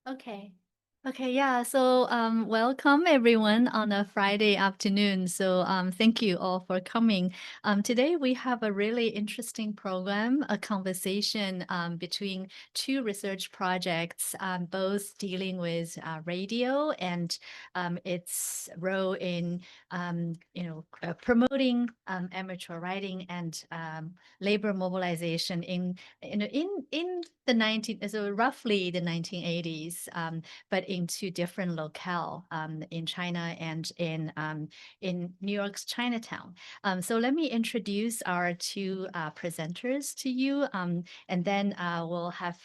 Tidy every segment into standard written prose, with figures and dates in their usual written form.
Okay. Okay, yeah. So welcome everyone on a Friday afternoon. So thank you all for coming. Today we have a really interesting program, a conversation between two research projects, both dealing with radio and its role in promoting amateur writing and labor mobilization in the roughly the 1980s, but into different locale in China and in New York's Chinatown. So let me introduce our two presenters to you, and then we'll have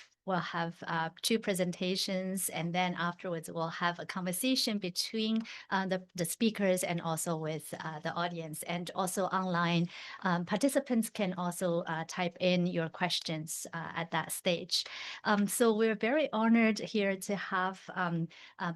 two presentations, and then afterwards we'll have a conversation between the speakers and also with the audience, and also online. Participants can also type in your questions at that stage. So we're very honored here to have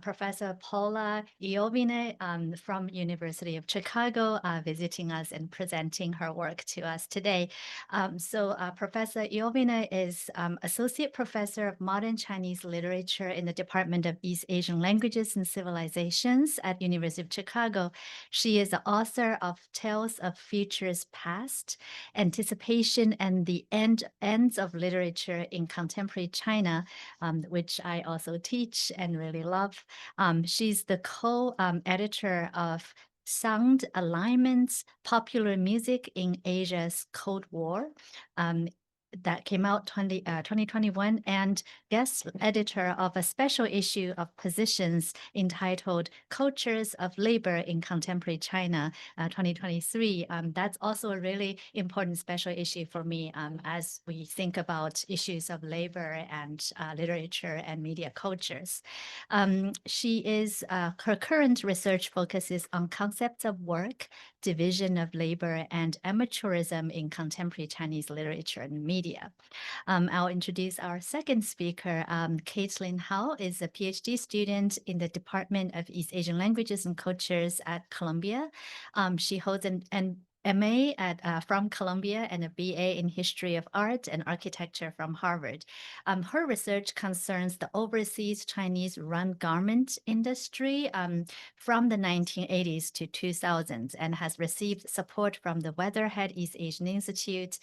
Professor Paola Iovene from University of Chicago visiting us and presenting her work to us today. Professor Iovene is Associate Professor of Modern Chinese Literature in the Department of East Asian Languages and Civilizations at University of Chicago. She is the author of Tales of Futures Past, Anticipation and the Ends of Literature in Contemporary China, which I also teach and really love. She's the co-editor of Sound Alignments, Popular Music in Asia's Cold War. That came out 2021, and guest editor of a special issue of Positions entitled Cultures of Labor in Contemporary China, 2023. That's also a really important special issue for me as we think about issues of labor and literature and media cultures. Her current research focuses on concepts of work, division of labor, and amateurism in contemporary Chinese literature and media. I'll introduce our second speaker. Kaitlin Hao is a PhD student in the Department of East Asian Languages and Cultures at Columbia. She holds an MA from Columbia and a BA in History of Art and Architecture from Harvard. Her research concerns the overseas Chinese run garment industry from the 1980s to 2000s, and has received support from the Weatherhead East Asian Institute,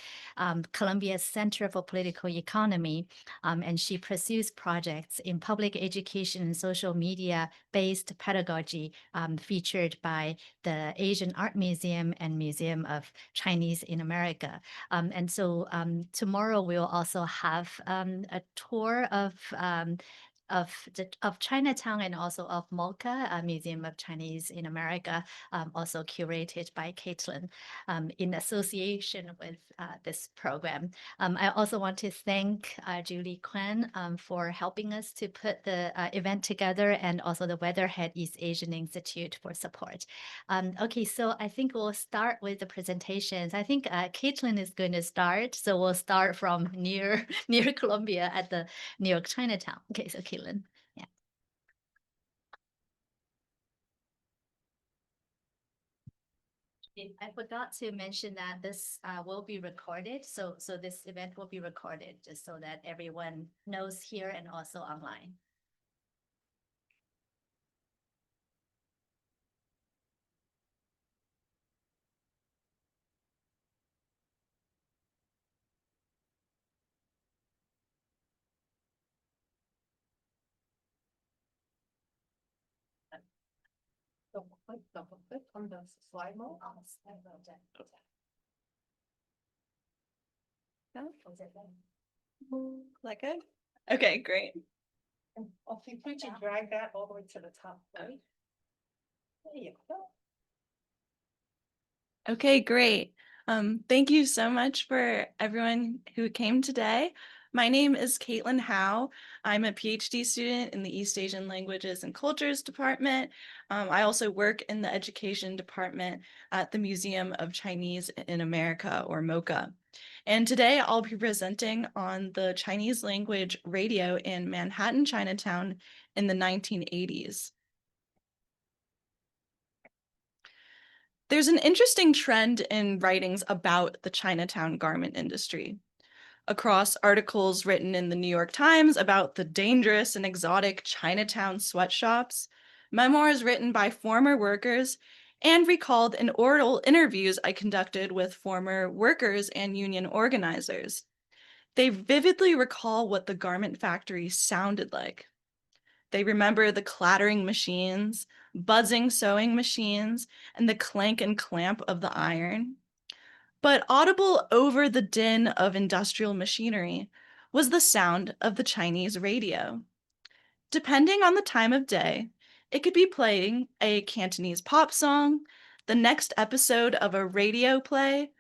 Columbia's Center for Political Economy, and she pursues projects in public education and social media-based pedagogy featured by the Asian Art Museum and Museum of Chinese in America. Tomorrow we'll also have a tour of Chinatown and also of MOCA, a Museum of Chinese in America, also curated by Kaitlin in association with this program. I also want to thank Julie Quan for helping us to put the event together, and also the Weatherhead East Asian Institute for support. Okay, so I think we'll start with the presentations. I think Kaitlin is going to start, so we'll start from near Columbia at the New York Chinatown. Okay, so Kaitlin, yeah. I forgot to mention that this will be recorded, so this event will be recorded just so that everyone knows here and also online. Double click on the slide mode. Like it? Okay, great. And feel free to drag that all the way to the top, right? There you go. Okay, great. Thank you so much for everyone who came today. My name is Kaitlin Hao. I'm a PhD student in the East Asian Languages and Cultures Department. I also work in the Education Department at the Museum of Chinese in America, or MOCA. And today I'll be presenting on the Chinese language radio in Manhattan, Chinatown in the 1980s. There's an interesting trend in writings about the Chinatown garment industry. across articles written in the New York Times about the dangerous and exotic Chinatown sweatshops, memoirs written by former workers, and recalled in oral interviews I conducted with former workers and union organizers. They vividly recall what the garment factory sounded like. They remember the clattering machines, buzzing sewing machines, and the clank and clamp of the iron. But audible over the din of industrial machinery was the sound of the Chinese radio. Depending on the time of day, it could be playing a Cantonese pop song, the next episode of a radio play,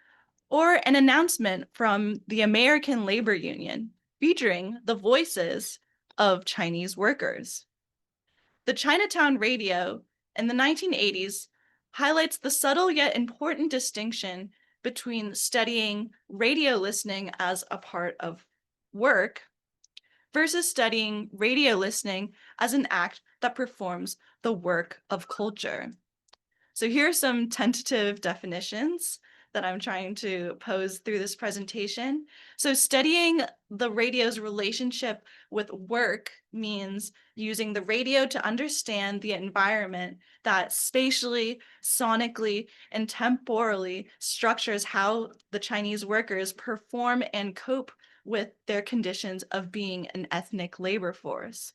or an announcement from the American Labor Union featuring the voices of Chinese workers. The Chinatown radio in the 1980s highlights the subtle yet important distinction between studying radio listening as a part of work versus studying radio listening as an act that performs the work of culture. So here are some tentative definitions that I'm trying to pose through this presentation. So studying the radio's relationship with work means using the radio to understand the environment that spatially, sonically, and temporally structures how the Chinese workers perform and cope with their conditions of being an ethnic labor force.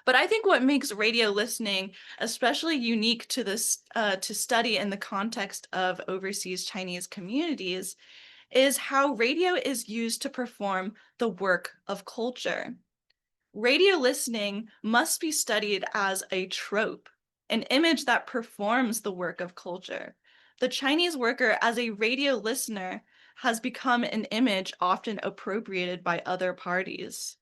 But I think what makes radio listening especially unique to this to study in the context of overseas Chinese communities is how radio is used to perform the work of culture. Radio listening must be studied as a trope, an image that performs the work of culture. The Chinese worker as a radio listener has become an image often appropriated by other parties.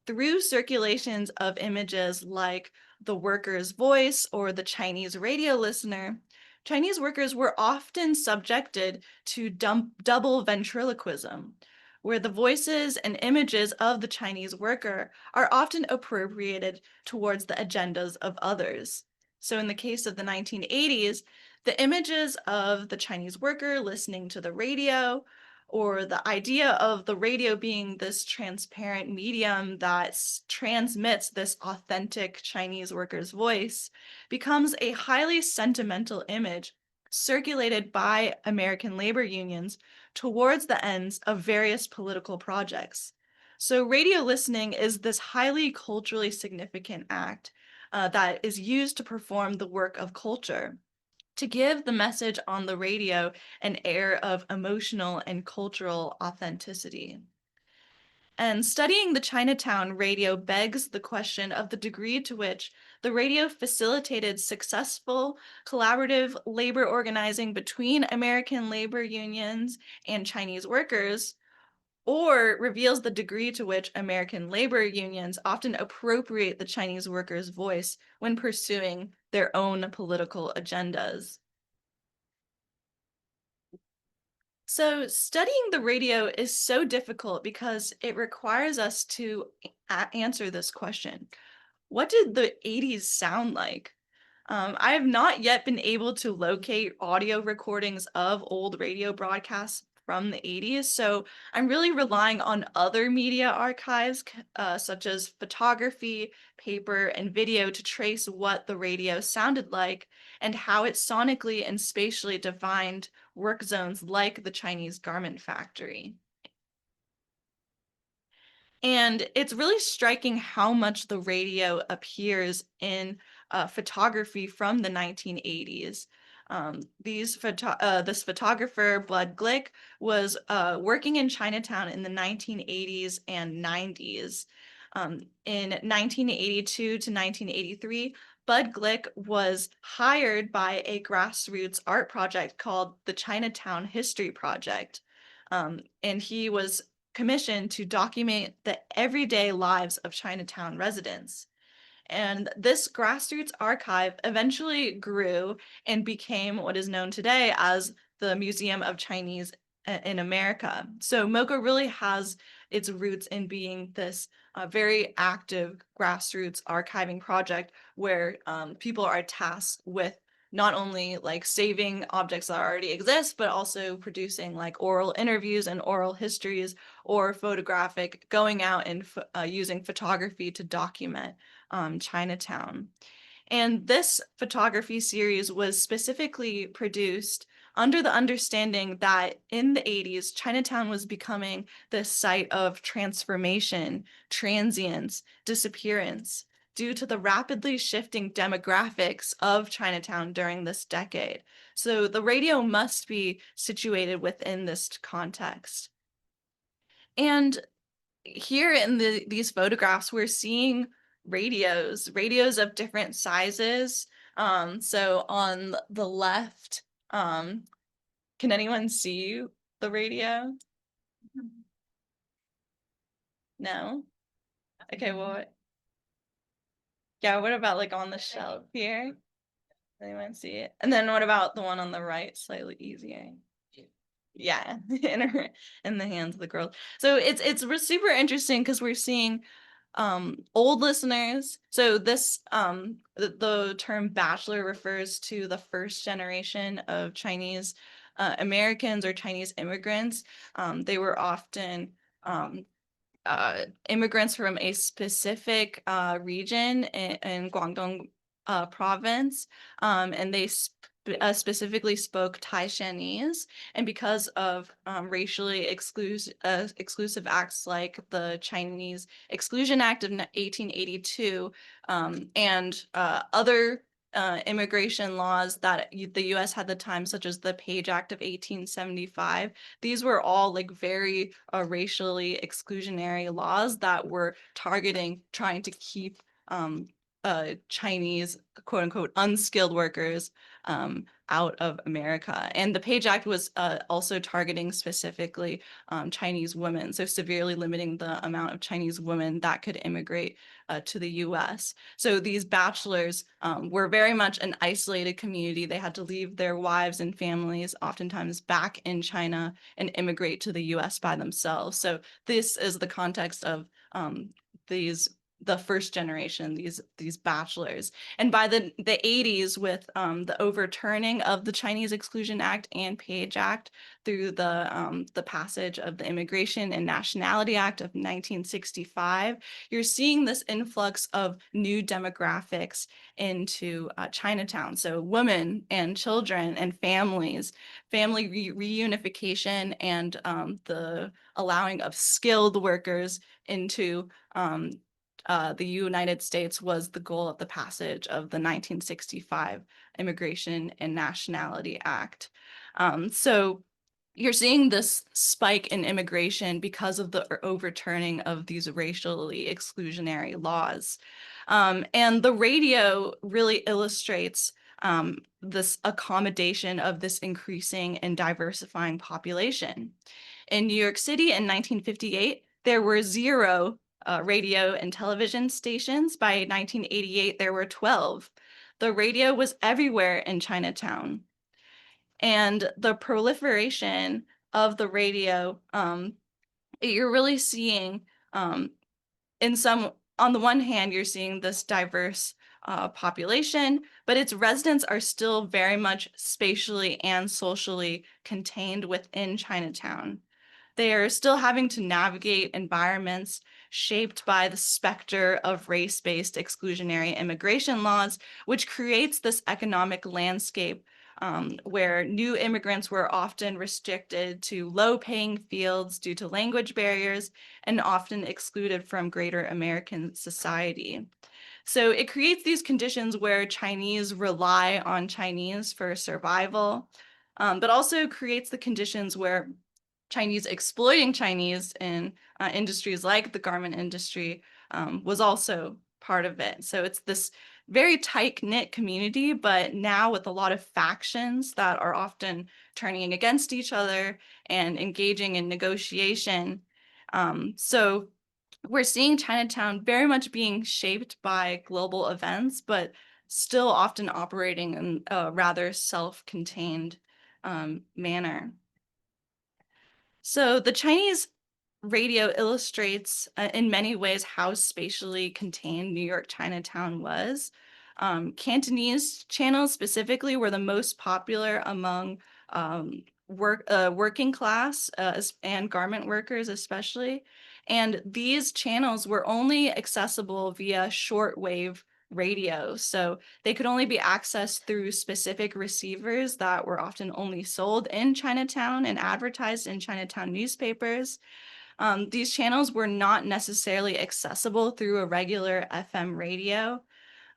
Through circulations of images like the worker's voice or the Chinese radio listener, Chinese workers were often subjected to double ventriloquism, where the voices and images of the Chinese worker are often appropriated towards the agendas of others. So in the case of the 1980s, the images of the Chinese worker listening to the radio, or the idea of the radio being this transparent medium that transmits this authentic Chinese worker's voice, becomes a highly sentimental image circulated by American labor unions towards the ends of various political projects. So radio listening is this highly culturally significant act that is used to perform the work of culture, to give the message on the radio an air of emotional and cultural authenticity. And studying the Chinatown radio begs the question of the degree to which the radio facilitated successful collaborative labor organizing between American labor unions and Chinese workers, or reveals the degree to which American labor unions often appropriate the Chinese workers' voice when pursuing their own political agendas. So studying the radio is so difficult because it requires us to answer this question. What did the 80s sound like? I have not yet been able to locate audio recordings of old radio broadcasts from the 80s, so I'm really relying on other media archives, such as photography, paper, and video to trace what the radio sounded like and how it sonically and spatially defined work zones like the Chinese garment factory. And it's really striking how much the radio appears in photography from the 1980s. This photographer, Bud Glick, was working in Chinatown in the 1980s and 90s. In 1982 to 1983, Bud Glick was hired by a grassroots art project called the Chinatown History Project. And he was commissioned to document the everyday lives of Chinatown residents. And this grassroots archive eventually grew and became what is known today as the Museum of Chinese in America. So MoCA really has its roots in being this very active grassroots archiving project where people are tasked with not only like saving objects that already exist, but also producing like oral interviews and oral histories, or photographic, going out and using photography to document Chinatown. And this photography series was specifically produced under the understanding that in the 80s, Chinatown was becoming the site of transformation, transience, disappearance, due to the rapidly shifting demographics of Chinatown during this decade. So the radio must be situated within this context. And here in these photographs, we're seeing radios of different sizes. So on the left, can anyone see the radio? No? Okay, well, yeah, what about like on the shelf here? Anyone see it? And then what about the one on the right, slightly easier? Yeah, in the hands of the girls. So it's super interesting because we're seeing old listeners. So this the term bachelor refers to the first generation of Chinese Americans or Chinese immigrants. They were often immigrants from a specific region in Guangdong province, and they specifically spoke Taishanese. And because of racially exclusive acts like the Chinese Exclusion Act of 1882, and other immigration laws that the U.S. had at the time, such as the Page Act of 1875, these were all like very racially exclusionary laws that were targeting trying to keep Chinese, quote unquote, unskilled workers out of America. And the Page Act was also targeting specifically Chinese women, so severely limiting the amount of Chinese women that could immigrate to the US. So these bachelors were very much an isolated community. They had to leave their wives and families, oftentimes back in China, and immigrate to the US by themselves. So this is the context of the first generation, these bachelors. And by the 80s, with the overturning of the Chinese Exclusion Act and Page Act through the passage of the Immigration and Nationality Act of 1965, you're seeing this influx of new demographics into Chinatown. So women and children and families, family reunification, and the allowing of skilled workers into the United States was the goal of the passage of the 1965 Immigration and Nationality Act. So you're seeing this spike in immigration because of the overturning of these racially exclusionary laws. And the radio really illustrates this accommodation of this increasing and diversifying population. In New York City in 1958, there were 0 radio and television stations. By 1988, there were 12. The radio was everywhere in Chinatown. And the proliferation of the radio, you're really seeing on the one hand, you're seeing this diverse population, but its residents are still very much spatially and socially contained within Chinatown. They are still having to navigate environments shaped by the specter of race-based exclusionary immigration laws, which creates this economic landscape where new immigrants were often restricted to low-paying fields due to language barriers and often excluded from greater American society. So it creates these conditions where Chinese rely on Chinese for survival, but also creates the conditions where Chinese exploiting Chinese in industries like the garment industry was also part of it. So it's this very tight-knit community, but now with a lot of factions that are often turning against each other and engaging in negotiation. So we're seeing Chinatown very much being shaped by global events, but still often operating in a rather self-contained manner. So the Chinese radio illustrates in many ways how spatially contained New York Chinatown was. Cantonese channels specifically were the most popular among working class and garment workers especially. And these channels were only accessible via shortwave radio. So they could only be accessed through specific receivers that were often only sold in Chinatown and advertised in Chinatown newspapers. These channels were not necessarily accessible through a regular FM radio.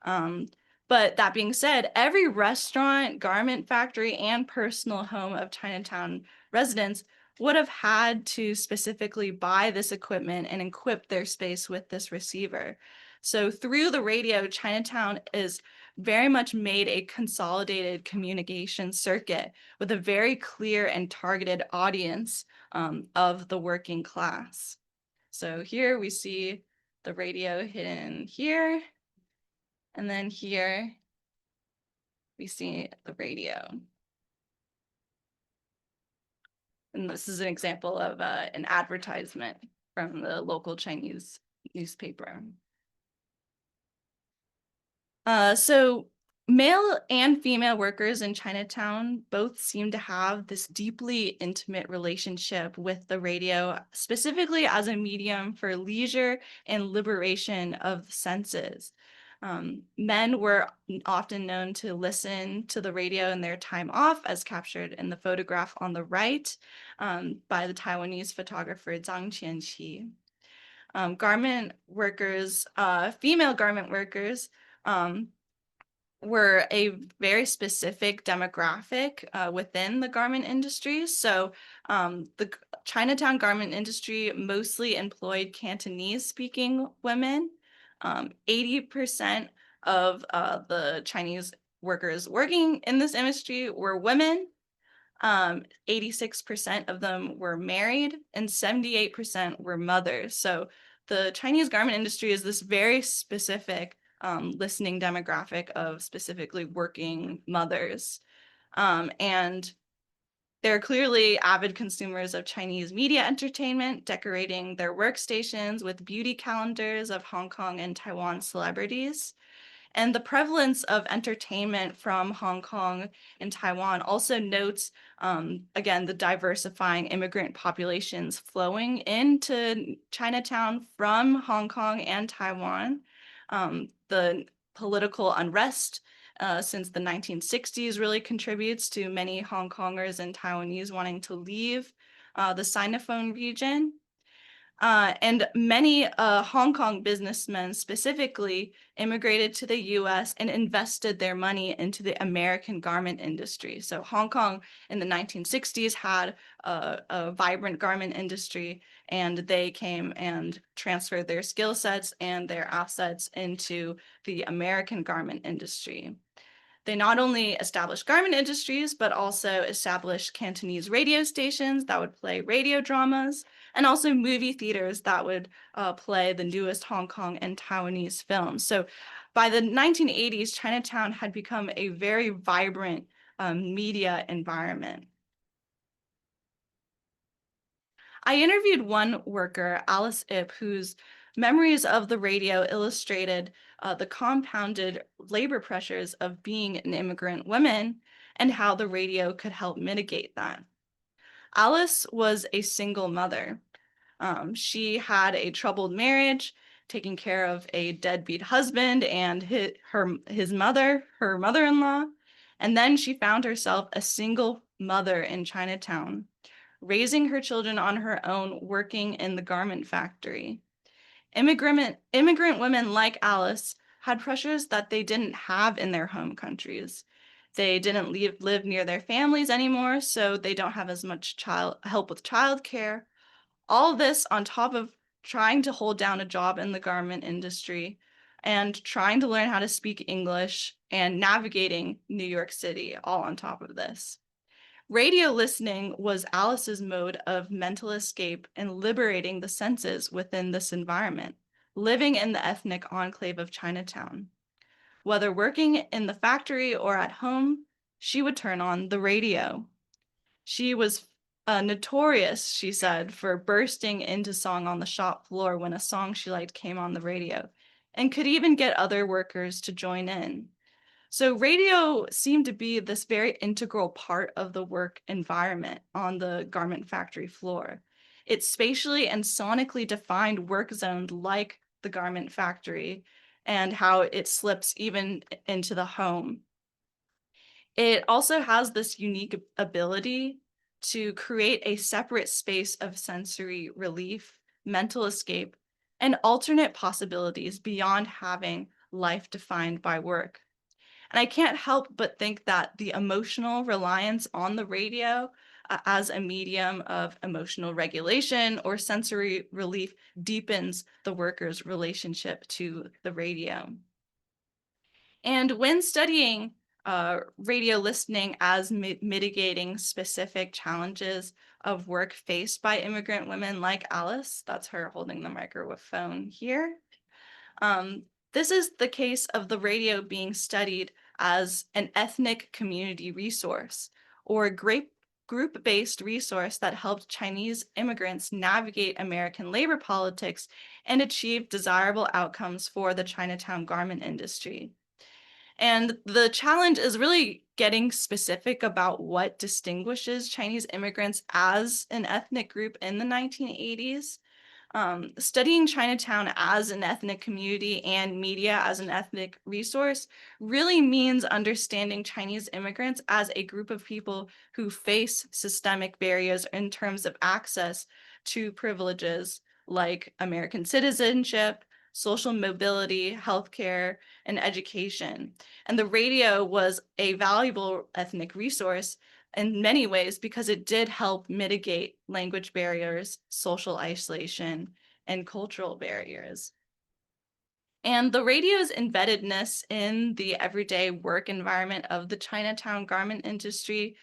Um, but that being said, every restaurant, garment factory, and personal home of Chinatown residents would have had to specifically buy this equipment and equip their space with this receiver. So through the radio, Chinatown is very much made a consolidated communication circuit with a very clear and targeted audience of the working class. So here we see the radio hidden here. And then here we see the radio. And this is an example of an advertisement from the local Chinese newspaper. So male and female workers in Chinatown both seem to have this deeply intimate relationship with the radio, specifically as a medium for leisure and liberation of the senses. Men were often known to listen to the radio in their time off, as captured in the photograph on the right by the Taiwanese photographer Zhang Qianqi. Garment workers, female garment workers, were a very specific demographic within the garment industry. So the Chinatown garment industry mostly employed Cantonese-speaking women. 80% of the Chinese workers working in this industry were women. 86% of them were married and 78% were mothers. So the Chinese garment industry is this very specific listening demographic of specifically working mothers. And they're clearly avid consumers of Chinese media entertainment, decorating their workstations with beauty calendars of Hong Kong and Taiwan celebrities. And the prevalence of entertainment from Hong Kong and Taiwan also notes, again, the diversifying immigrant populations flowing into Chinatown from Hong Kong and Taiwan. The political unrest since the 1960s really contributes to many Hong Kongers and Taiwanese wanting to leave the Sinophone region. And many Hong Kong businessmen specifically immigrated to the US and invested their money into the American garment industry. So Hong Kong in the 1960s had a vibrant garment industry, and they came and transferred their skill sets and their assets into the American garment industry. They not only established garment industries, but also established Cantonese radio stations that would play radio dramas, and also movie theaters that would play the newest Hong Kong and Taiwanese films. So by the 1980s, Chinatown had become a very vibrant media environment. I interviewed one worker, Alice Ip, whose memories of the radio illustrated the compounded labor pressures of being an immigrant woman and how the radio could help mitigate that. Alice was a single mother. She had a troubled marriage, taking care of a deadbeat husband and his mother, her mother-in-law, and then she found herself a single mother in Chinatown, raising her children on her own, working in the garment factory. Immigrant women like Alice had pressures that they didn't have in their home countries. They didn't live near their families anymore, so they don't have as much help with childcare. All this on top of trying to hold down a job in the garment industry and trying to learn how to speak English and navigating New York City, all on top of this. Radio listening was Alice's mode of mental escape and liberating the senses within this environment, living in the ethnic enclave of Chinatown. Whether working in the factory or at home, she would turn on the radio. She was notorious, she said, for bursting into song on the shop floor when a song she liked came on the radio, and could even get other workers to join in. So radio seemed to be this very integral part of the work environment on the garment factory floor. It spatially and sonically defined work zones like the garment factory and how it slips even into the home. It also has this unique ability to create a separate space of sensory relief, mental escape, and alternate possibilities beyond having life defined by work. And I can't help but think that the emotional reliance on the radio as a medium of emotional regulation or sensory relief deepens the worker's relationship to the radio. And when studying radio listening as mitigating specific challenges of work faced by immigrant women like Alice, that's her holding the microphone here. Um, this is the case of the radio being studied as an ethnic community resource or a great group-based resource that helped Chinese immigrants navigate American labor politics and achieve desirable outcomes for the Chinatown garment industry. And the challenge is really getting specific about what distinguishes Chinese immigrants as an ethnic group in the 1980s. Studying Chinatown as an ethnic community and media as an ethnic resource really means understanding Chinese immigrants as a group of people who face systemic barriers in terms of access to privileges like American citizenship, social mobility, healthcare, and education. And the radio was a valuable ethnic resource in many ways because it did help mitigate language barriers, social isolation, and cultural barriers. And the radio's embeddedness in the everyday work environment of the Chinatown garment industry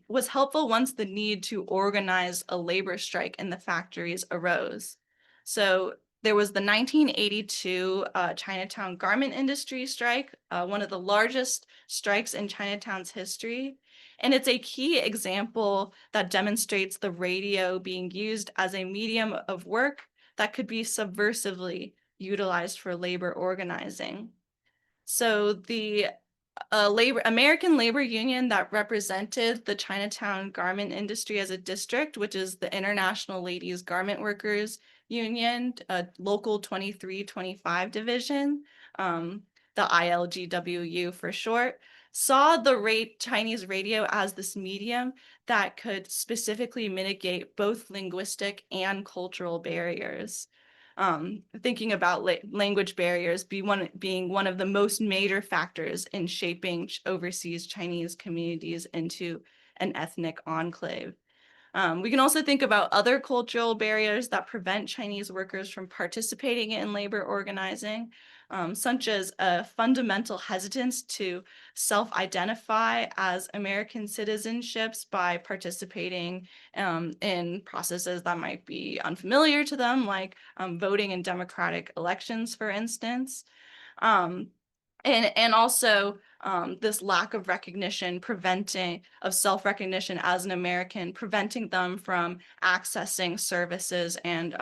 was helpful once the need to organize a labor strike in the factories arose. So there was the 1982 Chinatown garment industry strike, one of the largest strikes in Chinatown's history. And it's a key example that demonstrates the radio being used as a medium of work that could be subversively utilized for labor organizing. So the American labor union that represented the Chinatown garment industry as a district, which is the International Ladies Garment Workers Union, Local 2325 division, the ILGWU for short, saw the Chinese radio as this medium that could specifically mitigate both linguistic and cultural barriers. Thinking about language barriers being one of the most major factors in shaping overseas Chinese communities into an ethnic enclave. We can also think about other cultural barriers that prevent Chinese workers from participating in labor organizing, such as a fundamental hesitance to self-identify as American citizenships by participating in processes that might be unfamiliar to them, like voting in democratic elections, for instance. Um, and also this lack of recognition, of self-recognition as an American, preventing them from accessing services and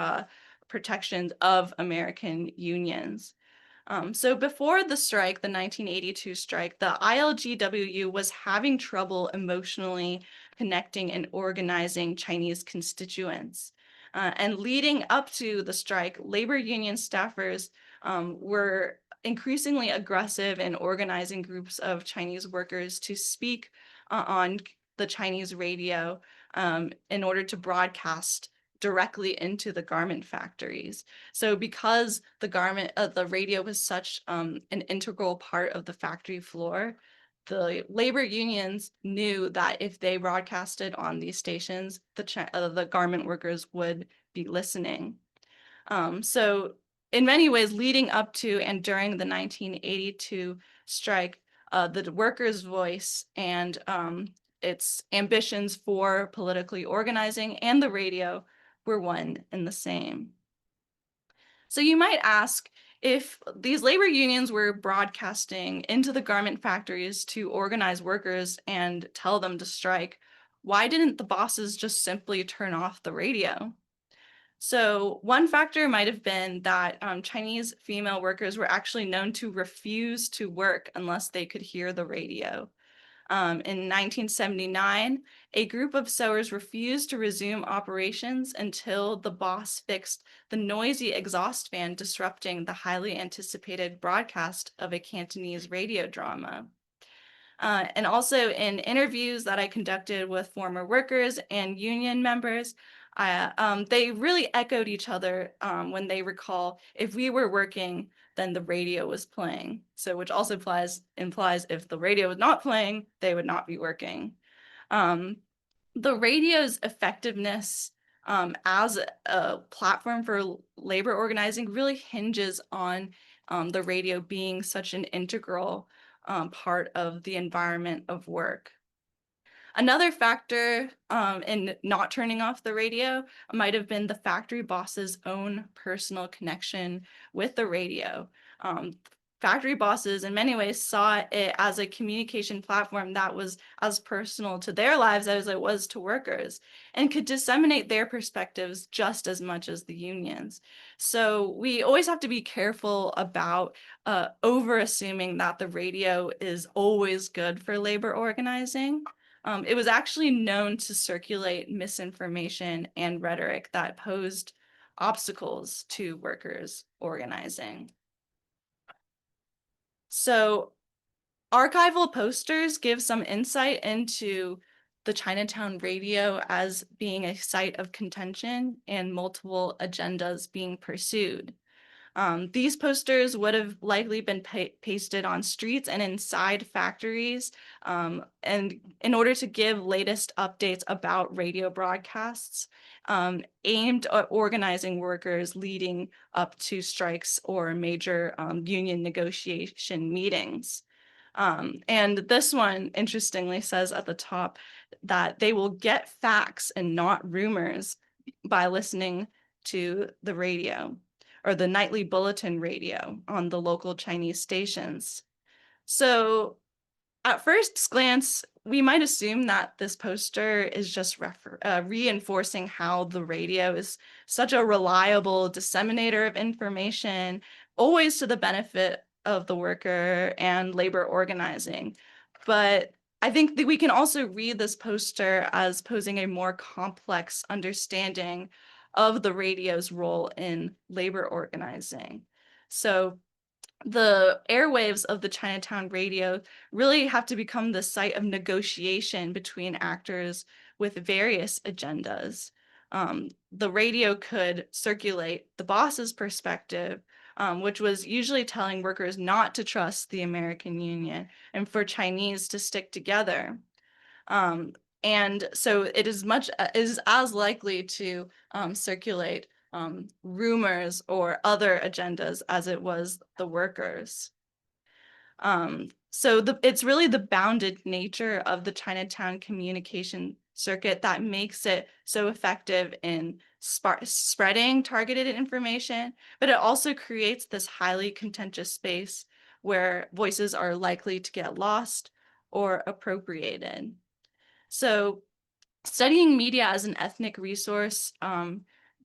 protections of American unions. So before the strike, the 1982 strike, the ILGWU was having trouble emotionally connecting and organizing Chinese constituents. And leading up to the strike, labor union staffers were increasingly aggressive in organizing groups of Chinese workers to speak on the Chinese radio in order to broadcast directly into the garment factories. So because the radio was such an integral part of the factory floor, the labor unions knew that if they broadcasted on these stations, the garment workers would be listening. So in many ways, leading up to and during the 1982 strike, the workers' voice and its ambitions for politically organizing and the radio were one and the same. So you might ask, if these labor unions were broadcasting into the garment factories to organize workers and tell them to strike, why didn't the bosses just simply turn off the radio? So one factor might have been that Chinese female workers were actually known to refuse to work unless they could hear the radio. In 1979, a group of sewers refused to resume operations until the boss fixed the noisy exhaust fan disrupting the highly anticipated broadcast of a Cantonese radio drama. And also in interviews that I conducted with former workers and union members, they really echoed each other when they recall if we were working, then the radio was playing. So which also implies if the radio was not playing, they would not be working. Um, the radio's effectiveness as a platform for labor organizing really hinges on the radio being such an integral part of the environment of work. Another factor in not turning off the radio might have been the factory boss's own personal connection with the radio. Factory bosses in many ways saw it as a communication platform that was as personal to their lives as it was to workers and could disseminate their perspectives just as much as the unions. So we always have to be careful about over assuming that the radio is always good for labor organizing. It was actually known to circulate misinformation and rhetoric that posed obstacles to workers organizing. So archival posters give some insight into the Chinatown radio as being a site of contention and multiple agendas being pursued. These posters would have likely been pasted on streets and inside factories, and in order to give latest updates about radio broadcasts aimed at organizing workers leading up to strikes or major union negotiation meetings. And this one, interestingly, says at the top that they will get facts and not rumors by listening to the radio or the nightly bulletin radio on the local Chinese stations. So at first glance, we might assume that this poster is just reinforcing how the radio is such a reliable disseminator of information, always to the benefit of the worker and labor organizing. But I think that we can also read this poster as posing a more complex understanding of the radio's role in labor organizing. So the airwaves of the Chinatown radio really have to become the site of negotiation between actors with various agendas. The radio could circulate the boss's perspective, which was usually telling workers not to trust the American Union and for Chinese to stick together. And so it is as likely to circulate rumors or other agendas as it was the workers. So it's really the bounded nature of the Chinatown communication circuit that makes it so effective in spreading targeted information, but it also creates this highly contentious space where voices are likely to get lost or appropriated. So studying media as an ethnic resource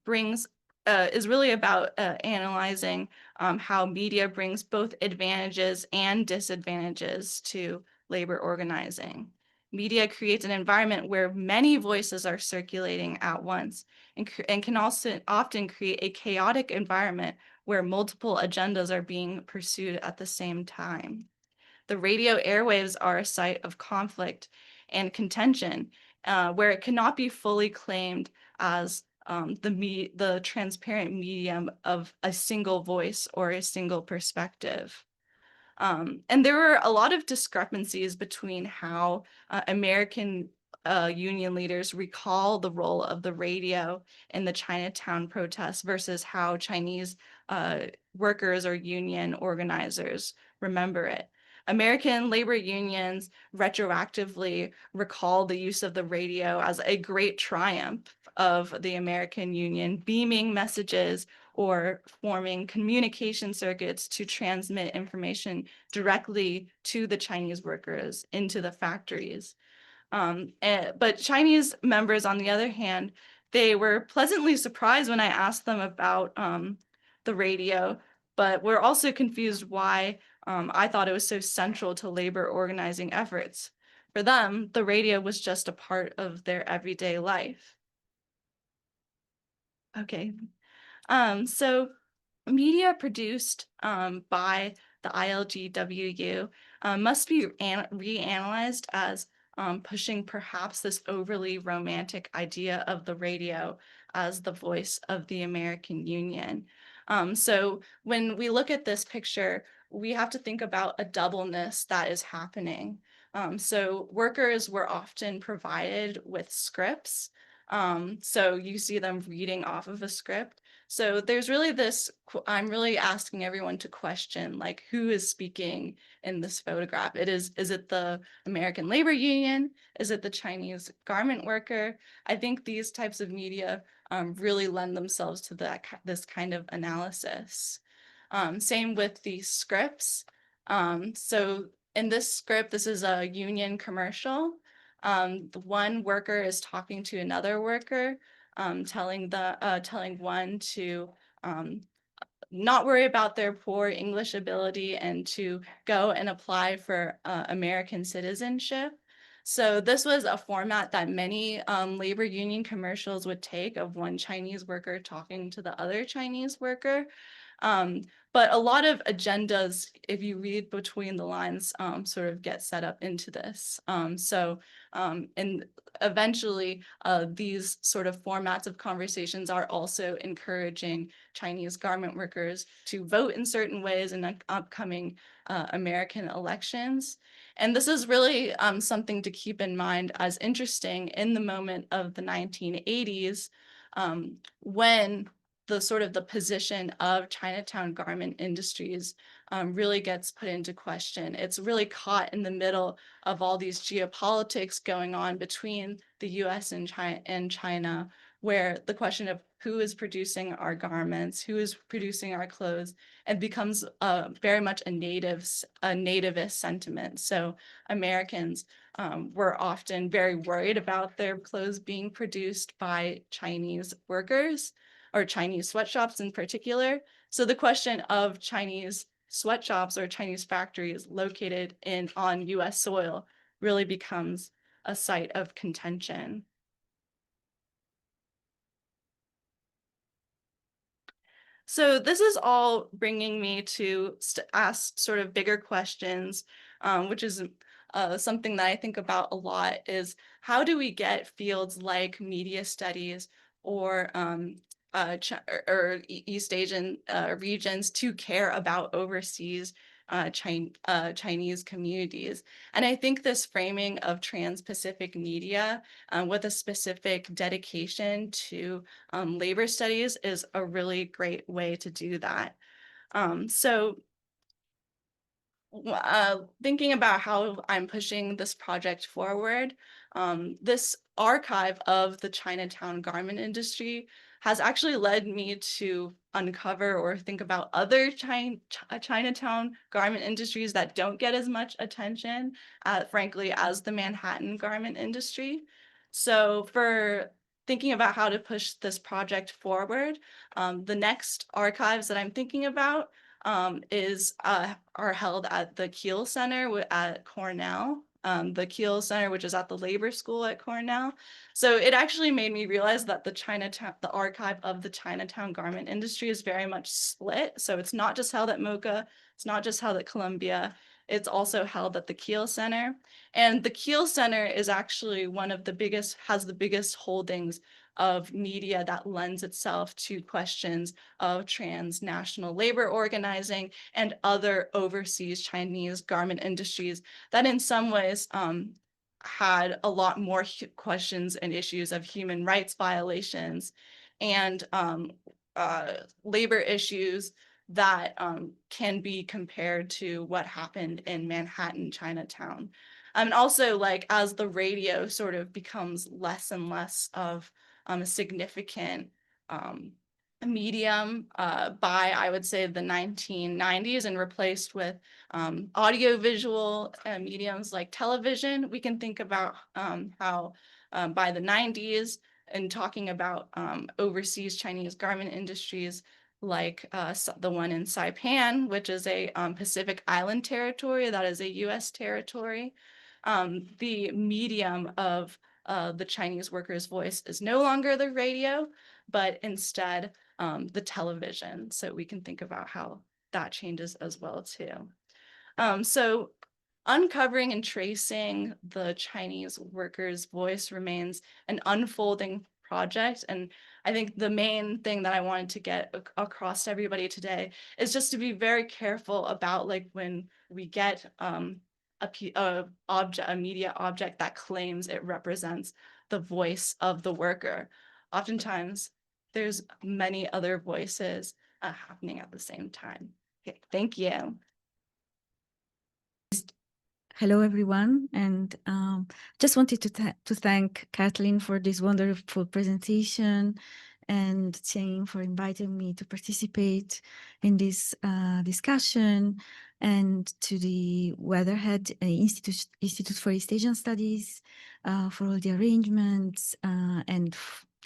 is really about analyzing how media brings both advantages and disadvantages to labor organizing. Media creates an environment where many voices are circulating at once and can also often create a chaotic environment where multiple agendas are being pursued at the same time. The radio airwaves are a site of conflict and contention, where it cannot be fully claimed as the transparent medium of a single voice or a single perspective. And there were a lot of discrepancies between how American union leaders recall the role of the radio in the Chinatown protests versus how Chinese workers or union organizers remember it. American labor unions retroactively recall the use of the radio as a great triumph of the American Union, beaming messages or forming communication circuits to transmit information directly to the Chinese workers into the factories. But Chinese members, on the other hand, they were pleasantly surprised when I asked them about the radio, but were also confused why I thought it was so central to labor organizing efforts. For them, the radio was just a part of their everyday life. Okay, so media produced by the ILGWU must be reanalyzed as pushing perhaps this overly romantic idea of the radio as the voice of the American Union. So when we look at this picture, we have to think about a doubleness that is happening. So workers were often provided with scripts. So you see them reading off of a script. So there's really this, I'm really asking everyone to question, like, who is speaking in this photograph? Is it the American Labor Union? Is it the Chinese garment worker? I think these types of media really lend themselves to this kind of analysis. Same with the scripts. So in this script, this is a union commercial. The one worker is talking to another worker, telling one to not worry about their poor English ability and to go and apply for American citizenship. So this was a format that many labor union commercials would take, of one Chinese worker talking to the other Chinese worker. But a lot of agendas, if you read between the lines, sort of get set up into this. And eventually, these sort of formats of conversations are also encouraging Chinese garment workers to vote in certain ways in upcoming American elections. And this is really something to keep in mind as interesting in the moment of the 1980s, when the position of Chinatown garment industries really gets put into question. It's really caught in the middle of all these geopolitics going on between the US and China, where the question of who is producing our garments, who is producing our clothes, and becomes very much a nativist sentiment. So Americans were often very worried about their clothes being produced by Chinese workers, or Chinese sweatshops in particular. So the question of Chinese sweatshops or Chinese factories located on US soil really becomes a site of contention. So this is all bringing me to ask sort of bigger questions, which is something that I think about a lot, is how do we get fields like media studies or East Asian regions to care about overseas Chinese communities? And I think this framing of trans-Pacific media with a specific dedication to labor studies is a really great way to do that. So thinking about how I'm pushing this project forward, this archive of the Chinatown garment industry has actually led me to uncover or think about other Chinatown garment industries that don't get as much attention, frankly, as the Manhattan garment industry. So for thinking about how to push this project forward, the next archives that I'm thinking about are held at the Kiel Center at Cornell, the Kiel Center, which is at the Labor School at Cornell. So it actually made me realize that the archive of the Chinatown garment industry is very much split. So it's not just held at MoCA, it's not just held at Columbia, it's also held at the Kiel Center. And the Kiel Center is actually has the biggest holdings of media that lends itself to questions of transnational labor organizing and other overseas Chinese garment industries that in some ways had a lot more questions and issues of human rights violations and labor issues that can be compared to what happened in Manhattan, Chinatown. And also, like, as the radio sort of becomes less and less of a significant medium by, I would say, the 1990s, and replaced with audiovisual mediums like television, we can think about how by the 90s, and talking about overseas Chinese garment industries like the one in Saipan, which is a Pacific Island territory, that is a US territory. The medium of the Chinese workers' voice is no longer the radio, but instead the television. So we can think about how that changes as well too. So uncovering and tracing the Chinese workers' voice remains an unfolding project. And I think the main thing that I wanted to get across to everybody today is just to be very careful about, like, when we get a media object that claims it represents the voice of the worker. Oftentimes, there's many other voices happening at the same time. Okay, thank you. Hello, everyone, and just wanted to thank Kaitlin for this wonderful presentation and Cheng for inviting me to participate in this discussion, and to the Weatherhead Institute for East Asian Studies for all the arrangements, and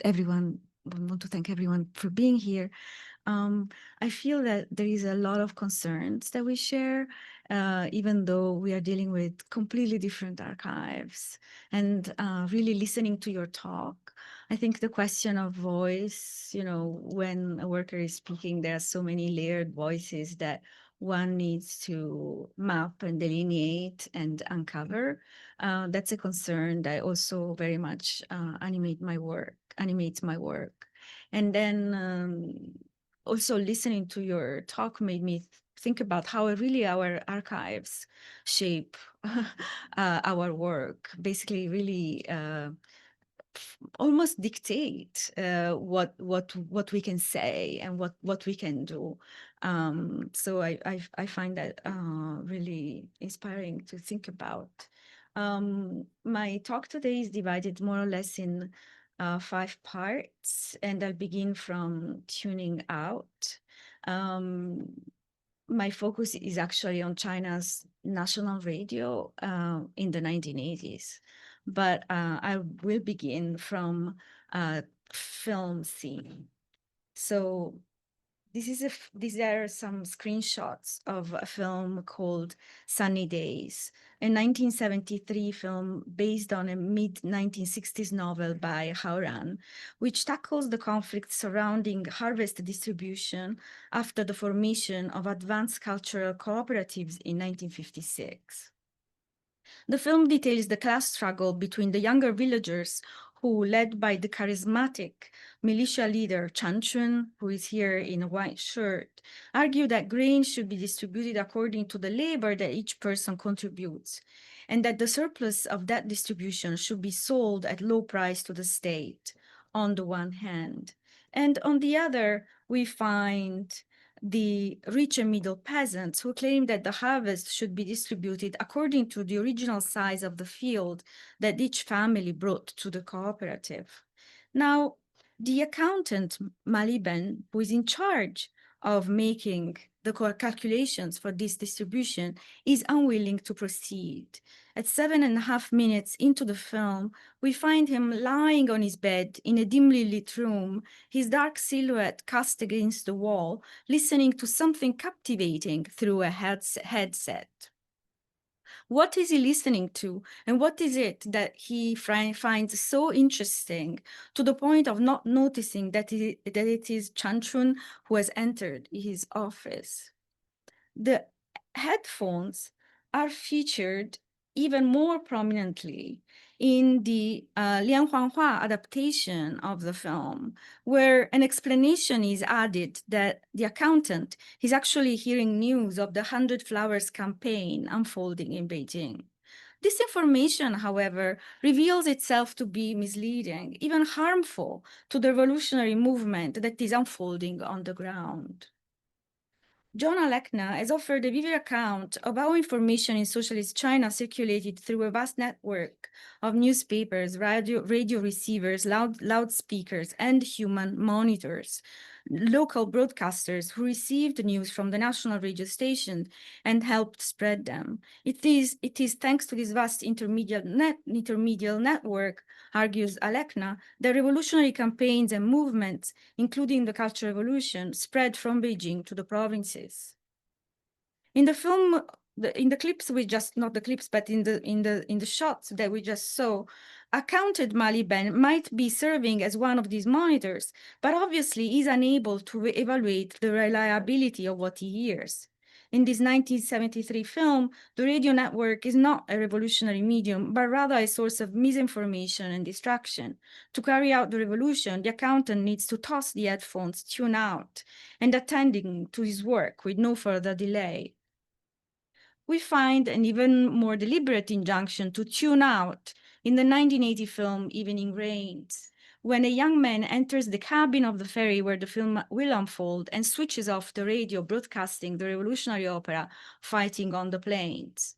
everyone. I want to thank everyone for being here. I feel that there is a lot of concerns that we share, even though we are dealing with completely different archives. And really listening to your talk, I think the question of voice, you know, when a worker is speaking, there are so many layered voices that one needs to map and delineate and uncover. That's a concern that also very much animates my work. And then also listening to your talk made me think about how really our archives shape our work, basically really almost dictate what we can say and what we can do. So I find that really inspiring to think about. My talk today is divided more or less in 5 parts, and I'll begin from tuning out. My focus is actually on China's national radio in the 1980s, but I will begin from a film scene. So these are some screenshots of a film called Sunny Days, a 1973 film based on a mid-1960s novel by Hauran, which tackles the conflict surrounding harvest distribution after the formation of advanced cultural cooperatives in 1956. The film details the class struggle between the younger villagers who, led by the charismatic militia leader Chan Chun, who is here in a white shirt, argue that grain should be distributed according to the labor that each person contributes, and that the surplus of that distribution should be sold at low price to the state, on the one hand. And on the other, we find the rich and middle peasants who claim that the harvest should be distributed according to the original size of the field that each family brought to the cooperative. Now, the accountant, Maliben, who is in charge of making the calculations for this distribution, is unwilling to proceed. At 7.5 minutes into the film, we find him lying on his bed in a dimly lit room, his dark silhouette cast against the wall, listening to something captivating through a headset. What is he listening to, and what is it that he finds so interesting to the point of not noticing that it is Chan Chun who has entered his office? The headphones are featured even more prominently in the Lian Huanghua adaptation of the film, where an explanation is added that the accountant is actually hearing news of the 100 Flowers campaign unfolding in Beijing. This information, however, reveals itself to be misleading, even harmful to the revolutionary movement that is unfolding on the ground. John Alekna has offered a vivid account of how information in socialist China circulated through a vast network of newspapers, radio receivers, loudspeakers, and human monitors. local broadcasters who received news from the national radio station and helped spread them. It is thanks to this vast intermediate network, argues Alekna, that revolutionary campaigns and movements, including the Cultural Revolution, spread from Beijing to the provinces. In the film, in the clips we just, not the clips, but in the shots that we just saw, accounted Mali Ben might be serving as one of these monitors, but obviously is unable to evaluate the reliability of what he hears. In this 1973 film, the radio network is not a revolutionary medium, but rather a source of misinformation and distraction. To carry out the revolution, the accountant needs to toss the headphones, tune out, and attending to his work with no further delay. We find an even more deliberate injunction to tune out in the 1980 film Evening Rains, when a young man enters the cabin of the ferry where the film will unfold and switches off the radio broadcasting the revolutionary opera Fighting on the Plains.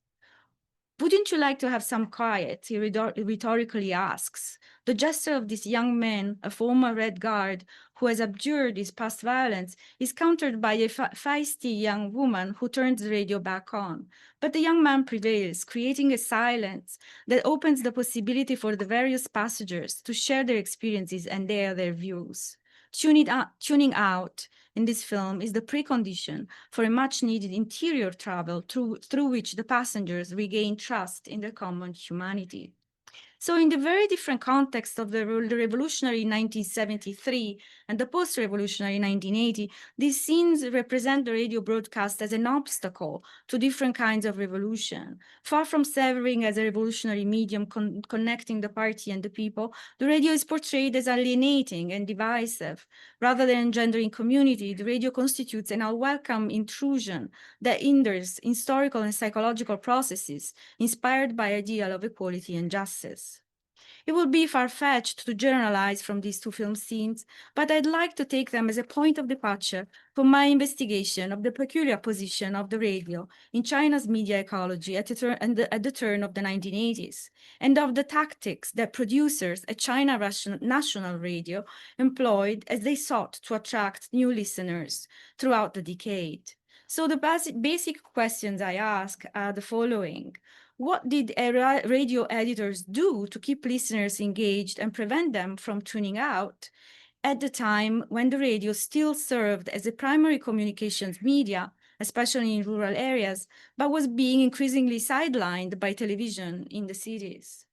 Wouldn't you like to have some quiet? He rhetorically asks. The gesture of this young man, a former Red Guard who has abjured his past violence, is countered by a feisty young woman who turns the radio back on. But the young man prevails, creating a silence that opens the possibility for the various passengers to share their experiences and their views. Tuning out in this film is the precondition for a much-needed interior travel through which the passengers regain trust in their common humanity. So in the very different context of the revolutionary 1973 and the post-revolutionary 1980, these scenes represent the radio broadcast as an obstacle to different kinds of revolution. Far from serving as a revolutionary medium connecting the party and the people, the radio is portrayed as alienating and divisive. Rather than engendering community, the radio constitutes an unwelcome intrusion that hinders historical and psychological processes inspired by ideal of equality and justice. It would be far-fetched to generalize from these two film scenes, but I'd like to take them as a point of departure for my investigation of the peculiar position of the radio in China's media ecology at the turn of the 1980s, and of the tactics that producers at China National Radio employed as they sought to attract new listeners throughout the decade. So the basic questions I ask are the following. What did radio editors do to keep listeners engaged and prevent them from tuning out at the time when the radio still served as a primary communications media, especially in rural areas, but was being increasingly sidelined by television in the cities?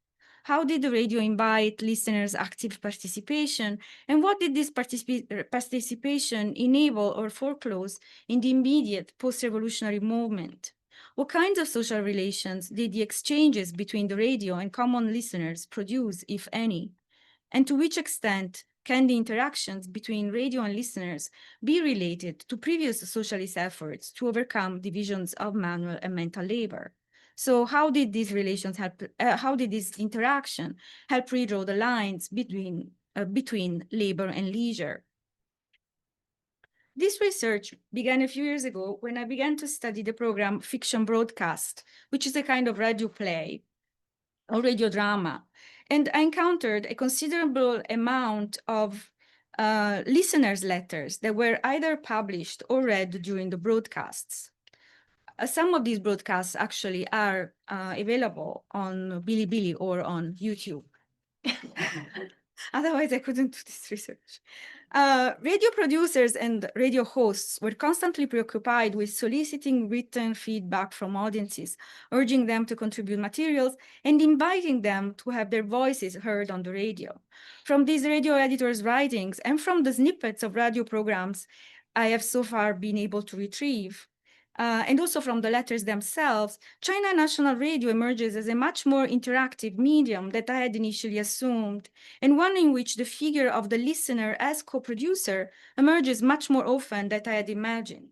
How did the radio invite listeners' active participation, and what did this participation enable or foreclose in the immediate post-revolutionary movement? What kinds of social relations did the exchanges between the radio and common listeners produce, if any? And to which extent can the interactions between radio and listeners be related to previous socialist efforts to overcome divisions of manual and mental labor? So how did these relations help, how did this interaction help redraw the lines between labor and leisure? This research began a few years ago when I began to study the program Fiction Broadcast, which is a kind of radio play or radio drama. And I encountered a considerable amount of listeners' letters that were either published or read during the broadcasts. Some of these broadcasts actually are available on Bilibili or on YouTube. Otherwise, I couldn't do this research. Radio producers and radio hosts were constantly preoccupied with soliciting written feedback from audiences, urging them to contribute materials and inviting them to have their voices heard on the radio. From these radio editors' writings and from the snippets of radio programs I have so far been able to retrieve, and also from the letters themselves, China National Radio emerges as a much more interactive medium than I had initially assumed, and one in which the figure of the listener as co-producer emerges much more often than I had imagined.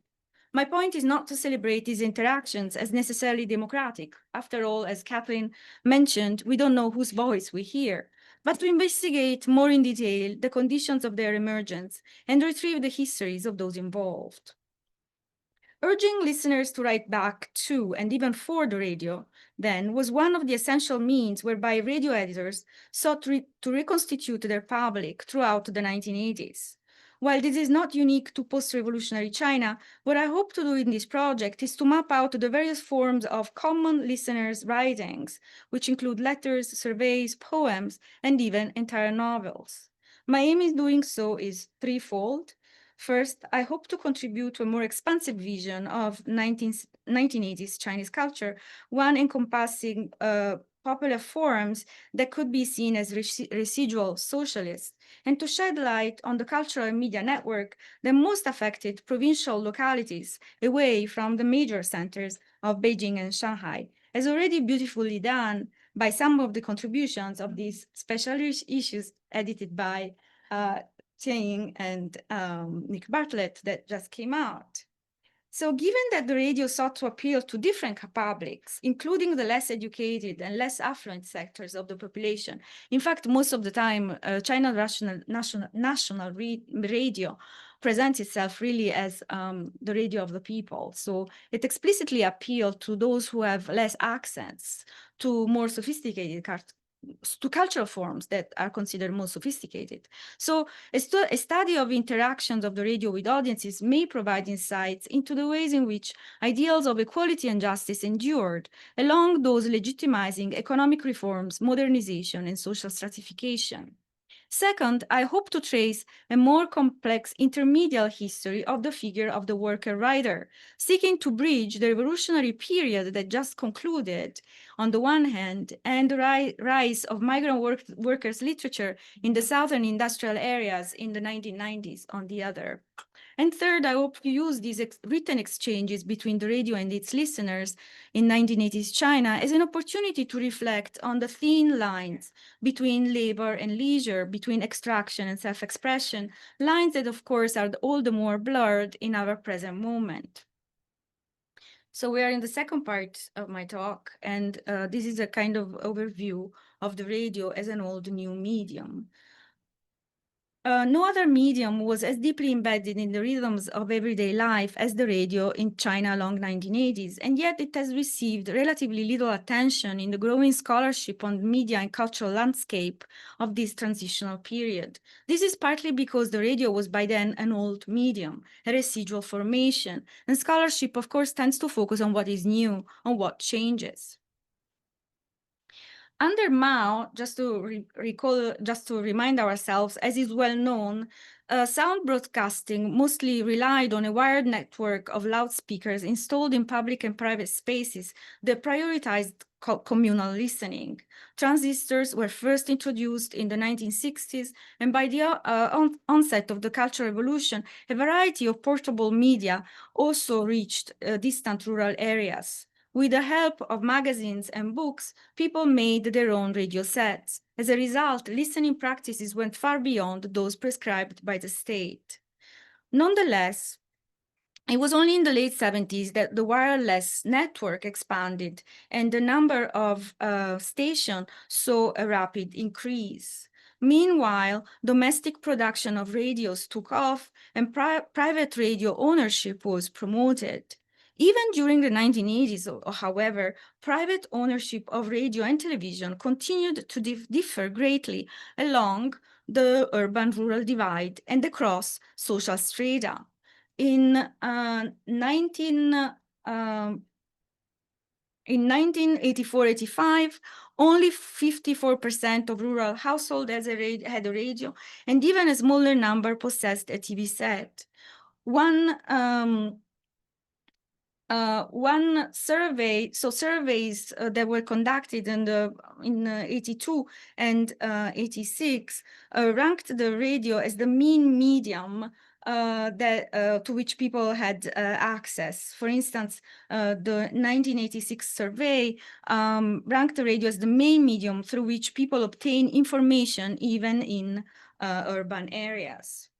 My point is not to celebrate these interactions as necessarily democratic. After all, as Kaitlin mentioned, we don't know whose voice we hear, but to investigate more in detail the conditions of their emergence and retrieve the histories of those involved. Urging listeners to write back to and even for the radio, then, was one of the essential means whereby radio editors sought to reconstitute their public throughout the 1980s. While this is not unique to post-revolutionary China, what I hope to do in this project is to map out the various forms of common listeners' writings, which include letters, surveys, poems, and even entire novels. My aim in doing so is threefold. First, I hope to contribute to a more expansive vision of 1980s Chinese culture, one encompassing popular forms that could be seen as residual socialist, and to shed light on the cultural and media network that most affected provincial localities away from the major centers of Beijing and Shanghai, as already beautifully done by some of the contributions of these special issues edited by Ying and Nick Bartlett that just came out. So given that the radio sought to appeal to different publics, including the less educated and less affluent sectors of the population, in fact, most of the time, China national radio presents itself really as the radio of the people. So it explicitly appealed to those who have less access to more sophisticated to cultural forms that are considered more sophisticated. So a study of interactions of the radio with audiences may provide insights into the ways in which ideals of equality and justice endured, along those legitimizing economic reforms, modernization, and social stratification. Second, I hope to trace a more complex intermediate history of the figure of the worker writer, seeking to bridge the revolutionary period that just concluded, on the one hand, and the rise of migrant workers' literature in the southern industrial areas in the 1990s on the other. And third, I hope to use these written exchanges between the radio and its listeners in 1980s China as an opportunity to reflect on the thin lines between labor and leisure, between extraction and self-expression, lines that, of course, are all the more blurred in our present moment. So we are in the second part of my talk, and this is a kind of overview of the radio as an old new medium. No other medium was as deeply embedded in the rhythms of everyday life as the radio in China along 1980s, and yet it has received relatively little attention in the growing scholarship on the media and cultural landscape of this transitional period. This is partly because the radio was by then an old medium, a residual formation, and scholarship, of course, tends to focus on what is new, on what changes. Under Mao, just to remind ourselves, as is well known, sound broadcasting mostly relied on a wired network of loudspeakers installed in public and private spaces that prioritized communal listening. Transistors were first introduced in the 1960s, and by the onset of the Cultural Revolution, a variety of portable media also reached distant rural areas. With the help of magazines and books, people made their own radio sets. As a result, listening practices went far beyond those prescribed by the state. Nonetheless, it was only in the late 70s that the wireless network expanded and the number of stations saw a rapid increase. Meanwhile, domestic production of radios took off and private radio ownership was promoted. Even during the 1980s, however, private ownership of radio and television continued to differ greatly along the urban-rural divide and across social strata. In 1984-85, only 54% of rural households had a radio, and even a smaller number possessed a TV set. One survey, surveys that were conducted in 82 and 86 ranked the radio as the main medium to which people had access. For instance, the 1986 survey ranked the radio as the main medium through which people obtain information even in urban areas.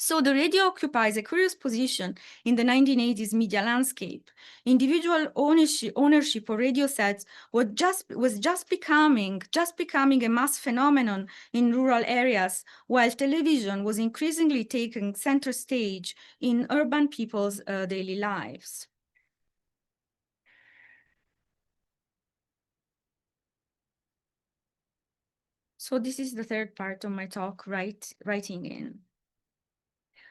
So the radio occupies a curious position in the 1980s media landscape. Individual ownership of radio sets was just becoming a mass phenomenon in rural areas, while television was increasingly taking center stage in urban people's daily lives. So this is the third part of my talk, writing in.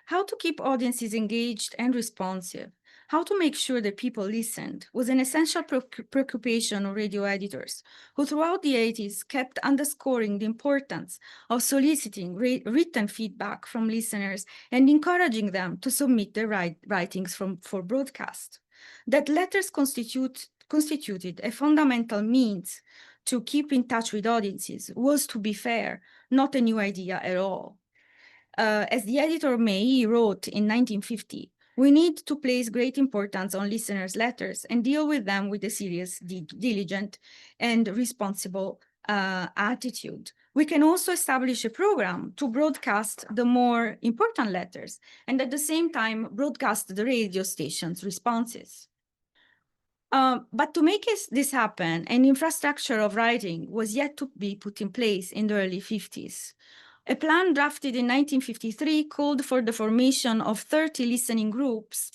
How to keep audiences engaged and responsive, how to make sure that people listened was an essential preoccupation of radio editors, who throughout the 80s kept underscoring the importance of soliciting written feedback from listeners and encouraging them to submit their writings for broadcast. That letters constituted a fundamental means to keep in touch with audiences was, to be fair, not a new idea at all. As the editor May wrote in 1950, we need to place great importance on listeners' letters and deal with them with a serious, diligent, and responsible attitude. We can also establish a program to broadcast the more important letters and at the same time broadcast the radio station's responses. But to make this happen, an infrastructure of writing was yet to be put in place in the early 50s. A plan drafted in 1953 called for the formation of 30 listening groups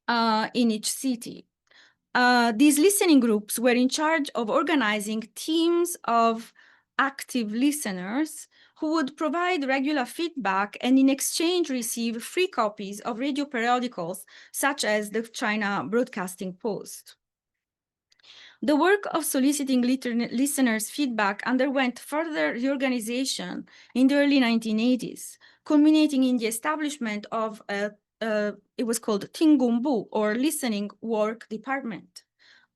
in each city. These listening groups were in charge of organizing teams of active listeners who would provide regular feedback and in exchange receive free copies of radio periodicals such as the China Broadcasting Post. The work of soliciting listeners' feedback underwent further reorganization in the early 1980s, culminating in the establishment of it was called Tingumbu, or Listening Work Department.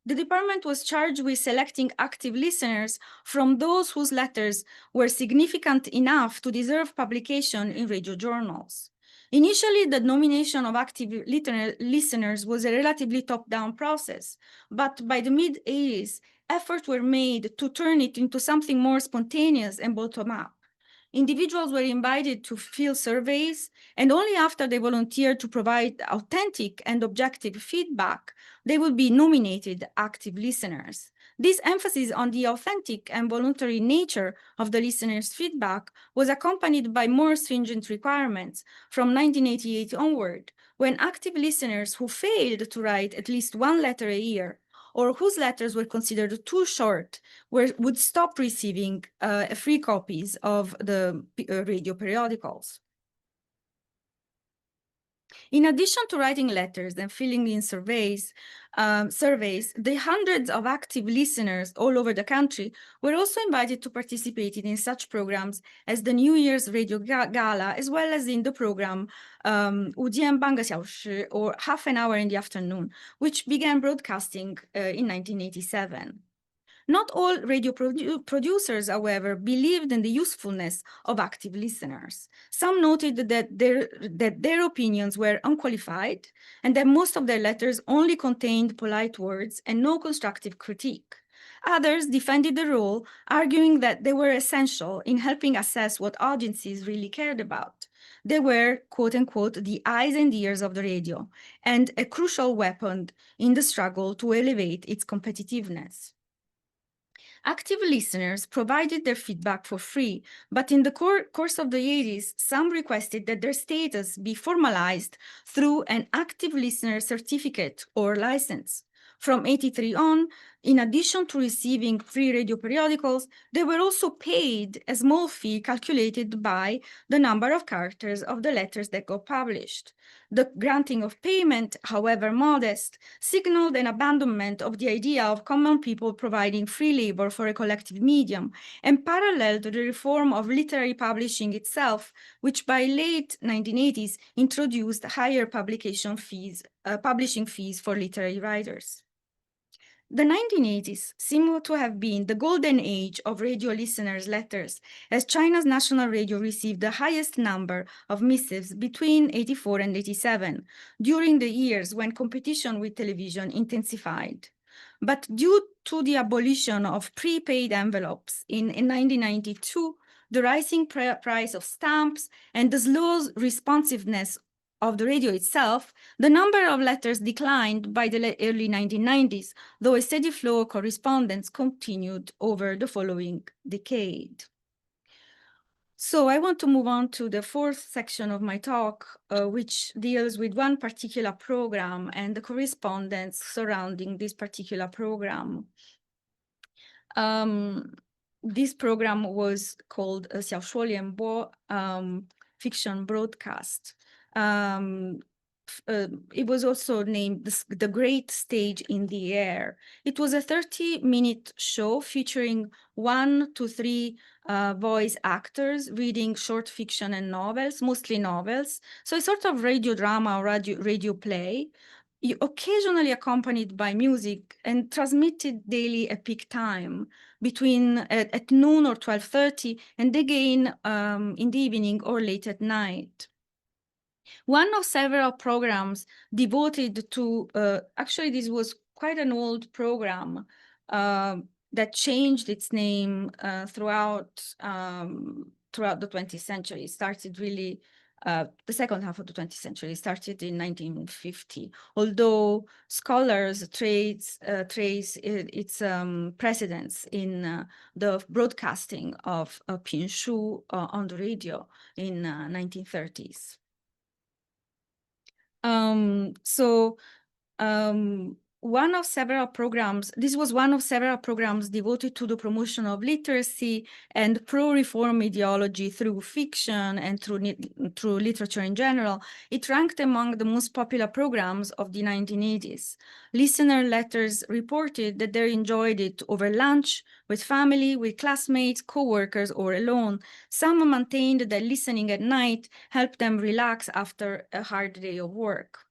The department was charged with selecting active listeners from those whose letters were significant enough to deserve publication in radio journals. Initially, the nomination of active listeners was a relatively top-down process, but by the mid-80s, efforts were made to turn it into something more spontaneous and bottom-up. Individuals were invited to fill surveys, and only after they volunteered to provide authentic and objective feedback, they would be nominated active listeners. This emphasis on the authentic and voluntary nature of the listeners' feedback was accompanied by more stringent requirements from 1988 onward, when active listeners who failed to write at least one letter a year or whose letters were considered too short would stop receiving free copies of the radio periodicals. In addition to writing letters and filling in surveys, the hundreds of active listeners all over the country were also invited to participate in such programs as the New Year's Radio Gala, as well as in the program 午间半个小时, or half an hour in the afternoon, which began broadcasting in 1987. Not all radio producers, however, believed in the usefulness of active listeners. Some noted that their opinions were unqualified and that most of their letters only contained polite words and no constructive critique. Others defended the role, arguing that they were essential in helping assess what audiences really cared about. They were, quote unquote, the eyes and ears of the radio and a crucial weapon in the struggle to elevate its competitiveness. Active listeners provided their feedback for free, but in the course of the 80s, some requested that their status be formalized through an active listener certificate or license. From 83 on, in addition to receiving free radio periodicals, they were also paid a small fee calculated by the number of characters of the letters that got published. The granting of payment, however modest, signaled an abandonment of the idea of common people providing free labor for a collective medium and paralleled the reform of literary publishing itself, which by late 1980s introduced higher publishing fees for literary writers. The 1980s seem to have been the golden age of radio listeners' letters, as China's national radio received the highest number of missives between 84 and 87, during the years when competition with television intensified. But due to the abolition of prepaid envelopes in 1992, the rising price of stamps, and the slow responsiveness of the radio itself, the number of letters declined by the early 1990s, though a steady flow of correspondence continued over the following decade. So I want to move on to the fourth section of my talk, which deals with one particular program and the correspondence surrounding this particular program. This program was called 小说联播, fiction broadcast. It was also named the Great Stage in the Air. It was a 30-minute show featuring 1 to 3 voice actors reading short fiction and novels, mostly novels. So a sort of radio drama or radio play, occasionally accompanied by music, and transmitted daily at peak time between at noon or 12:30, and again in the evening or late at night. One of several programs devoted to, actually this was quite an old program that changed its name throughout the 20th century. It started really, the second half of the 20th century, started in 1950, although scholars trace its precedence in the broadcasting of Pinshu on the radio in 1930s. One of several programs, this was one of several programs devoted to the promotion of literacy and pro-reform ideology through fiction and through literature in general. It ranked among the most popular programs of the 1980s. Listener letters reported that they enjoyed it over lunch, with family, with classmates, co-workers, or alone. Some maintained that listening at night helped them relax after a hard day of work.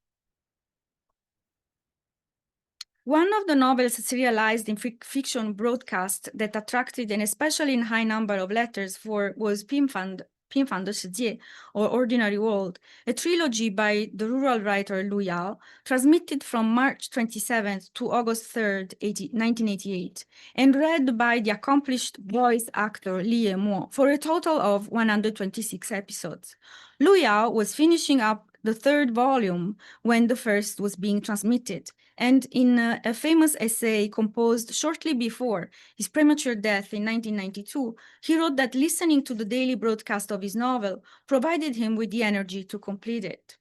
One of the novels serialized in fiction broadcast that attracted an especially high number of letters was 平凡的世界, or Ordinary World, a trilogy by the rural writer Lu Yao, transmitted from March 27th to August 3rd, 1988, and read by the accomplished voice actor Li Yemo for a total of 126 episodes. Lu Yao was finishing up the third volume when the first was being transmitted, and in a famous essay composed shortly before his premature death in 1992, he wrote that listening to the daily broadcast of his novel provided him with the energy to complete it.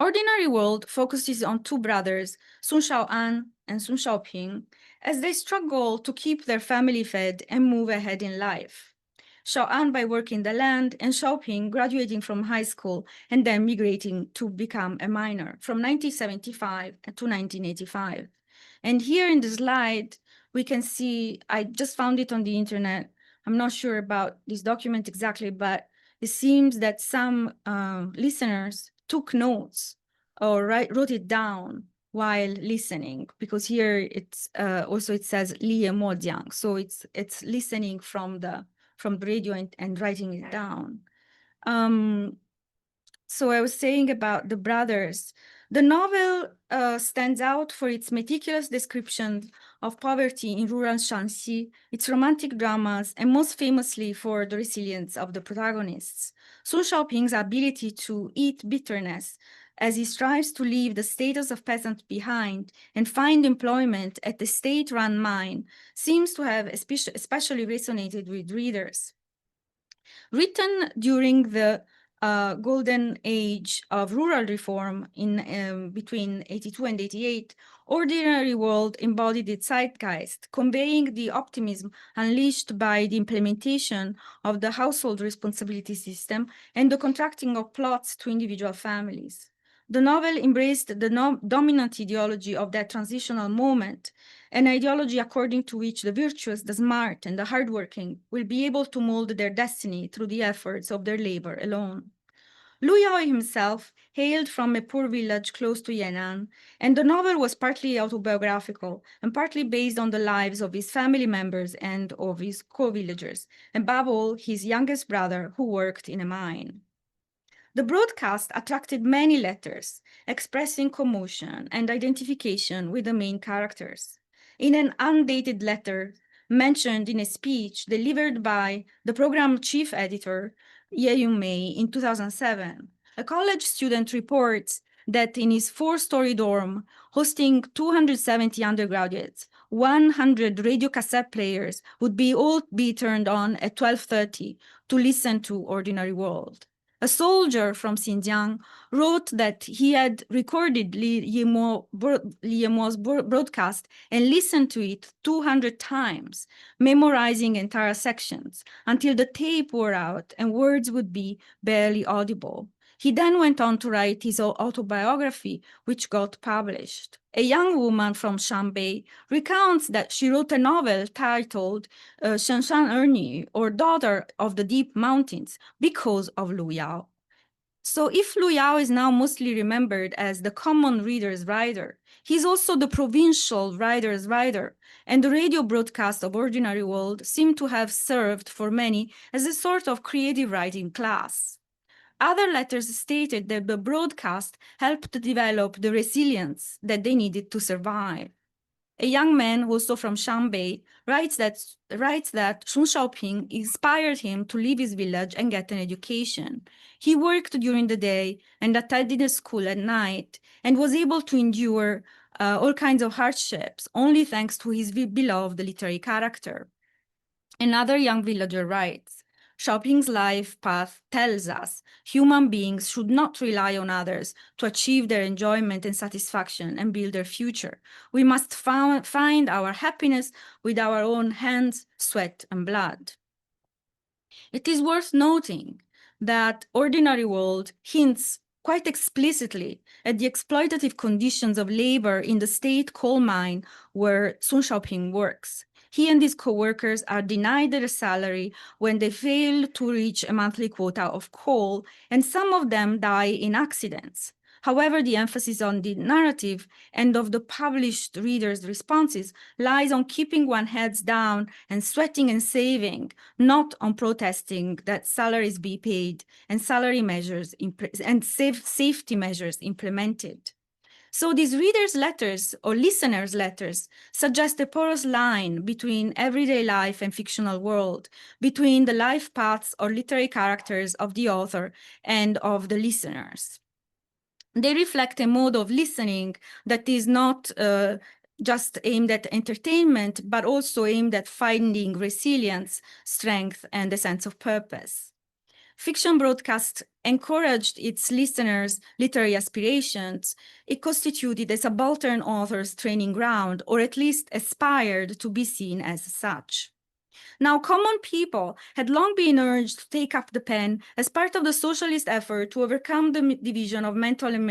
Ordinary World focuses on two brothers, Sun Shaoan and Sun Shaoping, as they struggle to keep their family fed and move ahead in life. Shaoan by working the land, and Shaoping graduating from high school and then migrating to become a miner from 1975 to 1985. And here in the slide, we can see, I just found it on the internet. I'm not sure about this document exactly, but it seems that some listeners took notes or wrote it down while listening, because here it's also it says Li Mo Jiang, so it's listening from the radio and writing it down. So I was saying about the brothers. The novel stands out for its meticulous description of poverty in rural Shanxi, its romantic dramas, and most famously for the resilience of the protagonists. Sun Shaoping's ability to eat bitterness as he strives to leave the status of peasant behind and find employment at the state-run mine seems to have especially resonated with readers. Written during the golden age of rural reform in between 82 and 88, Ordinary World embodied its zeitgeist, conveying the optimism unleashed by the implementation of the household responsibility system and the contracting of plots to individual families. The novel embraced the dominant ideology of that transitional moment, an ideology according to which the virtuous, the smart, and the hardworking will be able to mold their destiny through the efforts of their labor alone. Lu Yao himself hailed from a poor village close to Yan'an, and the novel was partly autobiographical and partly based on the lives of his family members and of his co-villagers, above all, his youngest brother who worked in a mine. The broadcast attracted many letters expressing commotion and identification with the main characters. In an undated letter mentioned in a speech delivered by the program chief editor, Ye Yunmei, in 2007, a college student reports that in his 4-story dorm, hosting 270 undergraduates, 100 radio cassette players would all be turned on at 12:30 to listen to Ordinary World. A soldier from Xinjiang wrote that he had recorded Li Yimo's broadcast and listened to it 200 times, memorizing entire sections until the tape wore out and words would be barely audible. He then went on to write his autobiography, which got published. A young woman from Shanbei recounts that she wrote a novel titled Shanshan Erni, or Daughter of the Deep Mountains, because of Lu Yao. So if Lu Yao is now mostly remembered as the common reader's writer, he's also the provincial writer's writer, and the radio broadcast of Ordinary World seem to have served for many as a sort of creative writing class. Other letters stated that the broadcast helped develop the resilience that they needed to survive. A young man, also from Shanbei, writes that Shun Xiaoping inspired him to leave his village and get an education. He worked during the day and attended a school at night and was able to endure all kinds of hardships, only thanks to his beloved literary character. Another young villager writes, Xiaoping's life path tells us human beings should not rely on others to achieve their enjoyment and satisfaction and build their future. We must find our happiness with our own hands, sweat, and blood. It is worth noting that Ordinary World hints quite explicitly at the exploitative conditions of labor in the state coal mine where Sun Xiaoping works. He and his co-workers are denied their salary when they fail to reach a monthly quota of coal, and some of them die in accidents. However, the emphasis on the narrative and of the published readers' responses lies on keeping one's heads down and sweating and saving, not on protesting that salaries be paid and salary measures and safety measures implemented. So these readers' letters or listeners' letters suggest a porous line between everyday life and fictional world, between the life paths or literary characters of the author and of the listeners. They reflect a mode of listening that is not just aimed at entertainment, but also aimed at finding resilience, strength, and a sense of purpose. Fiction broadcast encouraged its listeners' literary aspirations. It constituted a subaltern author's training ground, or at least aspired to be seen as such. Now, common people had long been urged to take up the pen as part of the socialist effort to overcome the division of mental and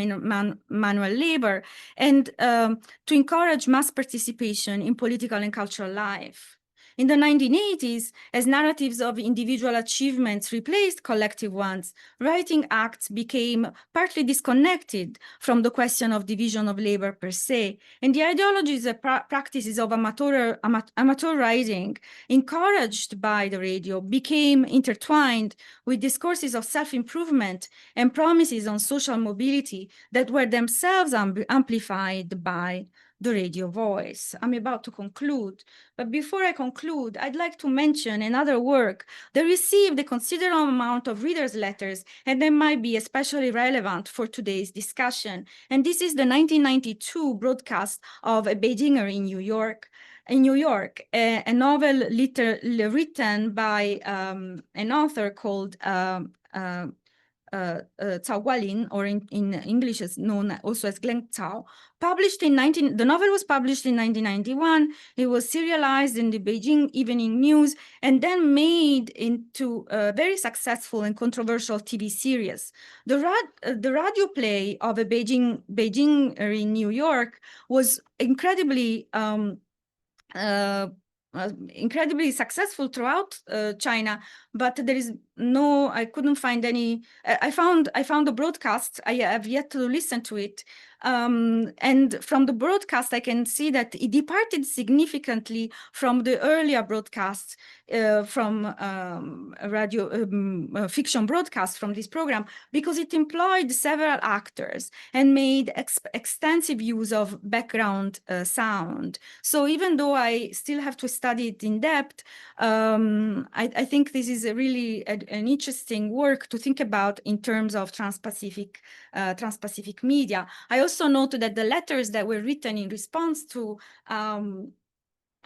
manual labor and to encourage mass participation in political and cultural life. In the 1980s, as narratives of individual achievements replaced collective ones, writing acts became partly disconnected from the question of division of labor per se, and the ideologies and practices of amateur writing, encouraged by the radio, became intertwined with discourses of self-improvement and promises on social mobility that were themselves amplified by the radio voice. I'm about to conclude, but before I conclude, I'd like to mention another work that received a considerable amount of readers' letters and that might be especially relevant for today's discussion. And this is the 1992 broadcast of A Beijinger in New York. In New York, a novel written by an author called Cao Gualin, or in English is known also as Glen Cao, the novel was published in 1991. It was serialized in the Beijing Evening News and then made into a very successful and controversial TV series. The radio play of A Beijing in New York was incredibly incredibly successful throughout China, but there is no, I couldn't find any, I found the broadcast, I have yet to listen to it. And from the broadcast, I can see that it departed significantly from the earlier broadcasts from fiction broadcasts from this program, because it employed several actors and made extensive use of background sound. So even though I still have to study it in depth, I think this is a really an interesting work to think about in terms of trans-Pacific media. I also noted that the letters that were written in response to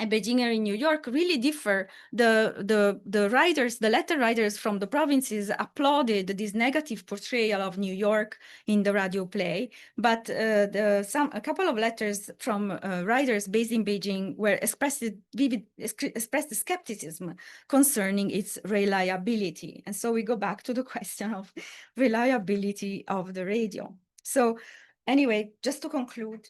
and Beijing or in New York really differ. The writers, the letter writers from the provinces applauded this negative portrayal of New York in the radio play, but a couple of letters from writers based in Beijing were expressed skepticism concerning its reliability. And so we go back to the question of reliability of the radio. So anyway, just to conclude,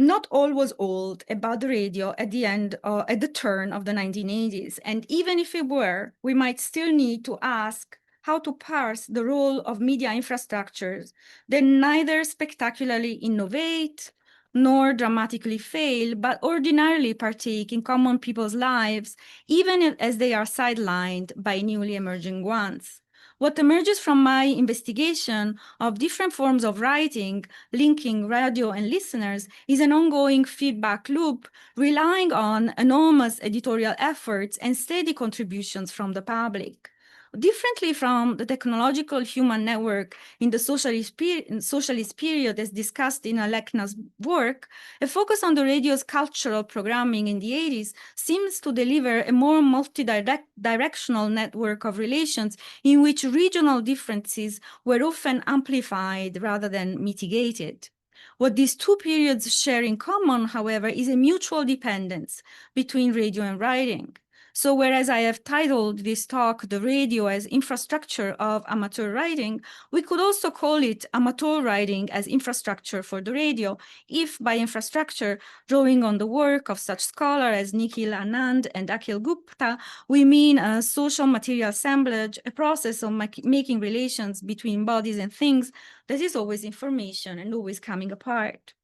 not all was old about the radio at the turn of the 1980s. And even if it were, we might still need to ask how to parse the role of media infrastructures that neither spectacularly innovate nor dramatically fail, but ordinarily partake in common people's lives, even as they are sidelined by newly emerging ones. What emerges from my investigation of different forms of writing, linking radio and listeners, is an ongoing feedback loop relying on enormous editorial efforts and steady contributions from the public. Differently from the technological human network in the socialist period as discussed in Alekna's work, a focus on the radio's cultural programming in the 80s seems to deliver a more multi-directional network of relations in which regional differences were often amplified rather than mitigated. What these two periods share in common, however, is a mutual dependence between radio and writing. So whereas I have titled this talk, The Radio as Infrastructure of Amateur Writing, we could also call it Amateur Writing as Infrastructure for the Radio, if by infrastructure, drawing on the work of such scholars as Nikhil Anand and Akhil Gupta, we mean a social material assemblage, a process of making relations between bodies and things that is always information and always coming apart.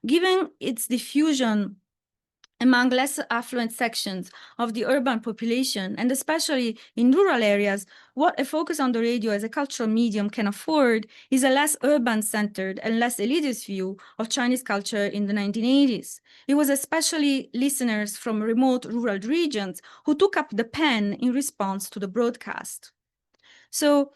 Given its diffusion among less affluent sections of the urban population, and especially in rural areas, what a focus on the radio as a cultural medium can afford is a less urban-centered and less elitist view of Chinese culture in the 1980s. It was especially listeners from remote rural regions who took up the pen in response to the broadcast. So,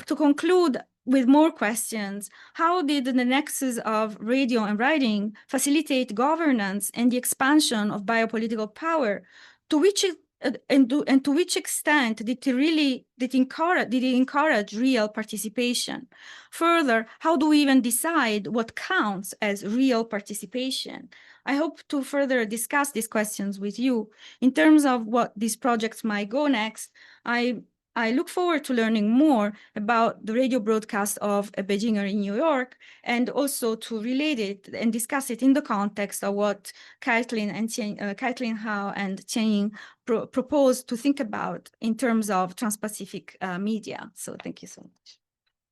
to conclude with more questions, how did the nexus of radio and writing facilitate governance and the expansion of biopolitical power? To which extent did it encourage real participation? Further, how do we even decide what counts as real participation? I hope to further discuss these questions with you. In terms of what these projects might go next, I look forward to learning more about the radio broadcast of a Beijinger in New York, and also to relate it and discuss it in the context of what Kaitlin Hao and Qian proposed to think about in terms of trans-Pacific media. So thank you so much.